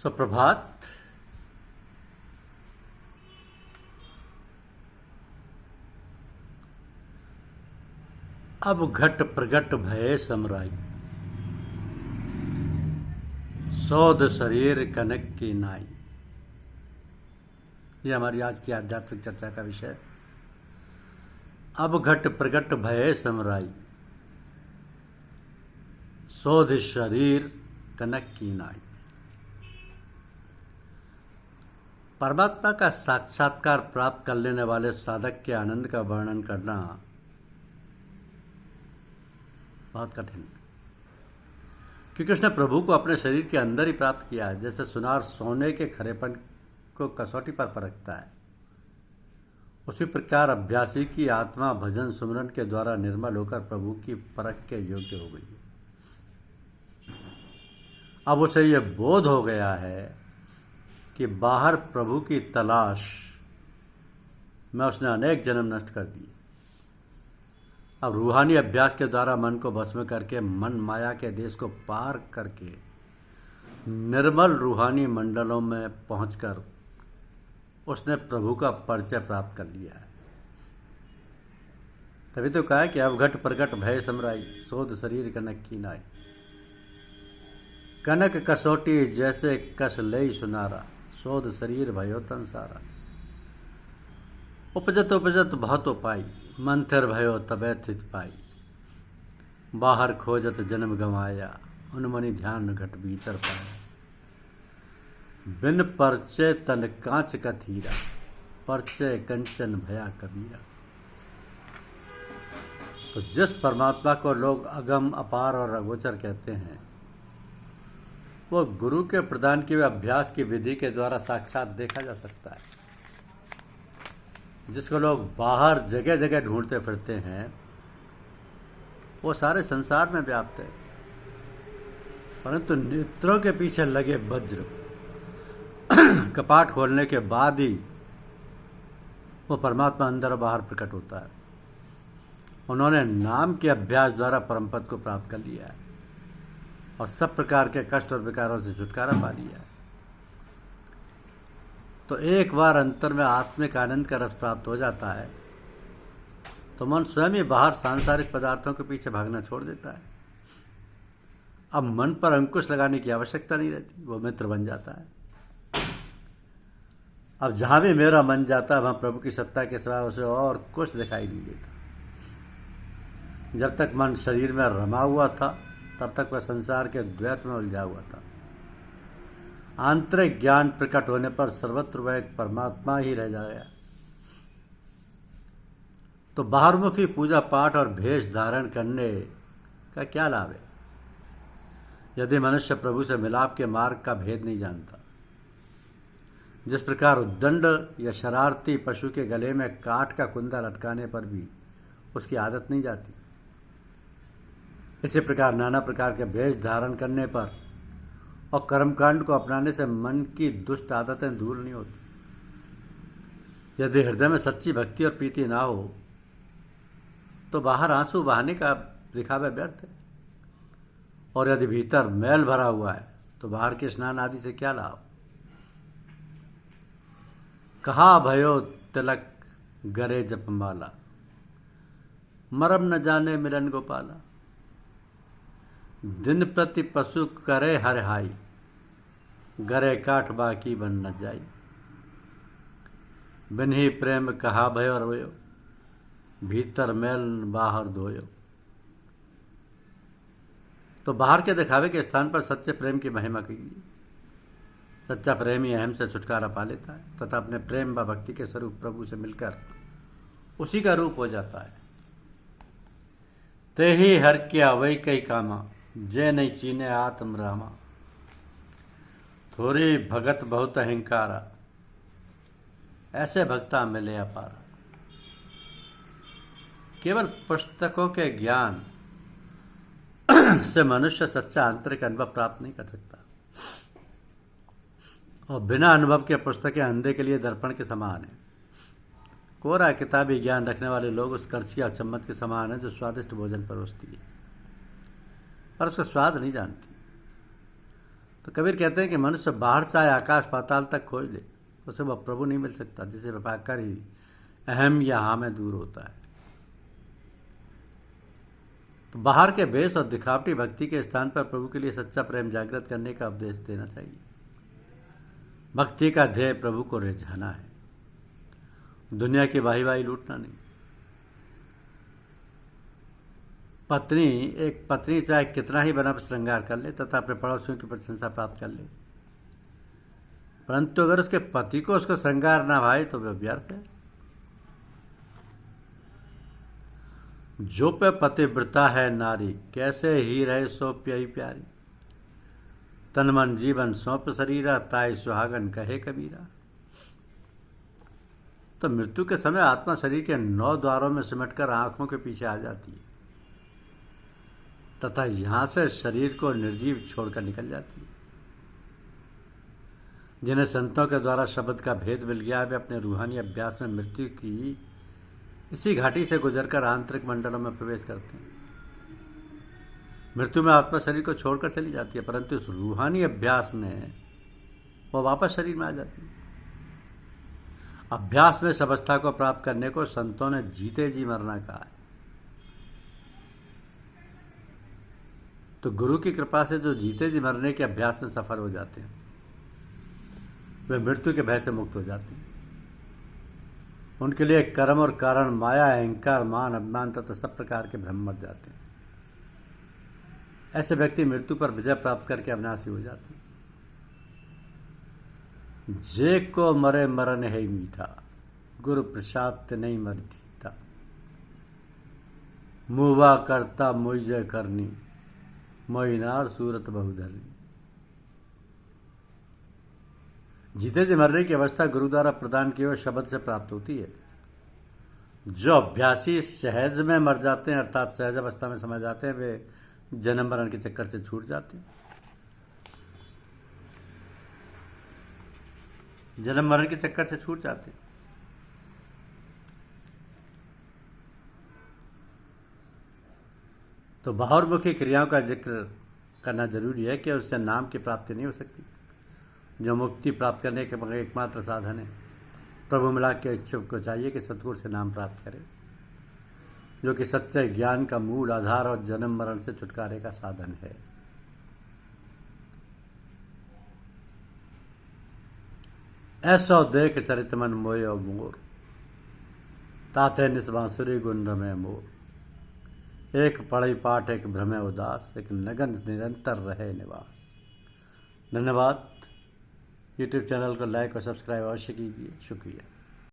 सुप्रभात। अब घट प्रगट भये समराई, सौध शरीर कनक की नाई। ये हमारी आज की आध्यात्मिक चर्चा का विषय है। अब घट प्रगट भये समराई, सौध शरीर कनक की नाई। परमात्मा का साक्षात्कार प्राप्त कर लेने वाले साधक के आनंद का वर्णन करना बहुत कठिन है, क्योंकि उसने प्रभु को अपने शरीर के अंदर ही प्राप्त किया है। जैसे सुनार सोने के खरेपन को कसौटी पर परखता है, उसी प्रकार अभ्यासी की आत्मा भजन सुमरन के द्वारा निर्मल होकर प्रभु की परख के योग्य हो गई है। अब उसे यह बोध हो गया है कि बाहर प्रभु की तलाश में उसने अनेक जन्म नष्ट कर दिए। अब रूहानी अभ्यास के द्वारा मन को भस्म करके मन माया के देश को पार करके निर्मल रूहानी मंडलों में पहुंचकर उसने प्रभु का परिचय प्राप्त कर लिया है। तभी तो कहा कि अब घट प्रगट भय समराई, शोध शरीर कनक की नाई। कनक कसौटी जैसे कस लई सुनारा, शोध शरीर भयो तन सारा। उपजत उपजत बहुत पाई, मंथिर भयो तबे थित पाई। बाहर खोजत जन्म गंवाया, उनमनि ध्यान घट भीतर पाया। बिन परचय तन कांच का थीरा, परचय कंचन भया कबीरा। तो जिस परमात्मा को लोग अगम अपार और अगोचर कहते हैं, वो गुरु के प्रदान किए हुए अभ्यास की विधि के द्वारा साक्षात देखा जा सकता है। जिसको लोग बाहर जगह जगह ढूंढते फिरते हैं, वो सारे संसार में व्याप्त है, परंतु नेत्रों के पीछे लगे वज्र कपाट खोलने के बाद ही वो परमात्मा अंदर और बाहर प्रकट होता है। उन्होंने नाम के अभ्यास द्वारा परम पद को प्राप्त कर लिया है और सब प्रकार के कष्ट और विकारों से छुटकारा पा लिया है। तो एक बार अंतर में आत्मिक आनंद का रस प्राप्त हो जाता है तो मन स्वयं ही बाहर सांसारिक पदार्थों के पीछे भागना छोड़ देता है। अब मन पर अंकुश लगाने की आवश्यकता नहीं रहती, वो मित्र बन जाता है। अब जहां भी मेरा मन जाता है वहां प्रभु की सत्ता के सिवाय उसे और कुछ दिखाई नहीं देता। जब तक मन शरीर में रमा हुआ था तब तक वह संसार के द्वैत में उलझा हुआ था। आंतरिक ज्ञान प्रकट होने पर सर्वत्र वह एक परमात्मा ही रह गया। तो बाहरमुखी पूजा पाठ और भेष धारण करने का क्या लाभ है, यदि मनुष्य प्रभु से मिलाप के मार्ग का भेद नहीं जानता। जिस प्रकार उद्दंड या शरारती पशु के गले में काठ का कुंदा लटकाने पर भी उसकी आदत नहीं जाती, इसी प्रकार नाना प्रकार के भेष धारण करने पर और कर्मकांड को अपनाने से मन की दुष्ट आदतें दूर नहीं होती। यदि हृदय में सच्ची भक्ति और प्रीति ना हो तो बाहर आंसू बहाने का दिखावा व्यर्थ है, और यदि भीतर मैल भरा हुआ है तो बाहर के स्नान आदि से क्या लाभ। कहा भयो तिलक गरे जपमाला, मरम न जाने मिलन गोपाला। दिन प्रति पशु करे हर हाई, गरे काठ बाकी बन न जाई। बिन्ही प्रेम कहा भयो रोयो, भीतर मैल बाहर धोयो। तो बाहर के दिखावे के स्थान पर सच्चे प्रेम की महिमा कीजिए। सच्चा प्रेम ही अहम से छुटकारा पा लेता है तथा अपने प्रेम व भक्ति के स्वरूप प्रभु से मिलकर उसी का रूप हो जाता है। ते ही हर क्या वही कई कामा, जय नहीं चीने आत्म रामा। थोड़ी भगत बहुत अहंकारा, ऐसे भक्ता मिले अपारा। केवल पुस्तकों के ज्ञान से मनुष्य सच्चा आंतरिक अनुभव प्राप्त नहीं कर सकता, और बिना अनुभव के पुस्तकें अंधे के लिए दर्पण के समान है। कोरा किताबी ज्ञान रखने वाले लोग उस करछी या चम्मच के समान है जो स्वादिष्ट भोजन परोसती है पर उसका स्वाद नहीं जानती। तो कबीर कहते हैं कि मनुष्य बाहर चाहे आकाश पाताल तक खोज ले, उसे वह प्रभु नहीं मिल सकता जिसे पाकर ही अहम या हाँ में दूर होता है। तो बाहर के भेष और दिखावटी भक्ति के स्थान पर प्रभु के लिए सच्चा प्रेम जागृत करने का उपदेश देना चाहिए। भक्ति का ध्येय प्रभु को रिझाना है, दुनिया की वाही वाही लूटना नहीं। एक पत्नी चाहे कितना ही बना श्रृंगार कर ले तथा अपने पड़ोसियों की प्रशंसा प्राप्त कर ले, परंतु अगर उसके पति को उसका श्रृंगार ना भाए तो वह व्यर्थ है। जो पे पतिव्रता है नारी, कैसे ही रहे सो प्यारी प्यारी। तन मन जीवन सौंप शरीरा, ताई सुहागन कहे कबीरा। तो मृत्यु के समय आत्मा शरीर के 9 द्वारों में सिमटकर आंखों के पीछे आ जाती है तथा यहां से शरीर को निर्जीव छोड़कर निकल जाती है। जिन्हें संतों के द्वारा शब्द का भेद मिल गया, वे अपने रूहानी अभ्यास में मृत्यु की इसी घाटी से गुजरकर आंतरिक मंडलों में प्रवेश करते हैं। मृत्यु में आत्मा शरीर को छोड़कर चली जाती है, परंतु इस रूहानी अभ्यास में वह वापस शरीर में आ जाती है। अभ्यास में इस अवस्था को प्राप्त करने को संतों ने जीते जी मरना कहा है। तो गुरु की कृपा से जो जीते जी मरने के अभ्यास में सफल हो जाते हैं, वे मृत्यु के भय से मुक्त हो जाते हैं। उनके लिए कर्म और कारण, माया, अहंकार, मान, अभिमान तथा सब प्रकार के भ्रम मर जाते हैं। ऐसे व्यक्ति मृत्यु पर विजय प्राप्त करके अविनाशी हो जाते हैं। जे को मरे मरन है मीठा, गुरु प्रसाद नहीं मर जीता। मुवा करता मुझे करनी, मोइनार सूरत बहुधरनी। जीते जी मरने की अवस्था गुरु द्वारा प्रदान किए हुए शब्द से प्राप्त होती है। जो अभ्यासी सहज में मर जाते हैं, अर्थात सहज अवस्था में समा जाते हैं, वे जन्म मरण के चक्कर से छूट जाते हैं। जन्म मरण के चक्कर से छूट जाते हैं। तो बाहुर्मुखी क्रियाओं का जिक्र करना जरूरी है कि उससे नाम की प्राप्ति नहीं हो सकती, जो मुक्ति प्राप्त करने के एकमात्र साधन है। प्रभु मिलाप के इच्छुक को चाहिए कि सतगुरु से नाम प्राप्त करे, जो कि सच्चे ज्ञान का मूल आधार और जन्म मरण से छुटकारे का साधन है। ऐसो देख चरित मन मोय मोर, ताते निस्बांसुरी गुण रमे मोर। एक पढ़ई पाठ एक भ्रमे उदास, एक नगन निरंतर रहे निवास। धन्यवाद। यूट्यूब चैनल को लाइक और सब्सक्राइब अवश्य कीजिए। शुक्रिया।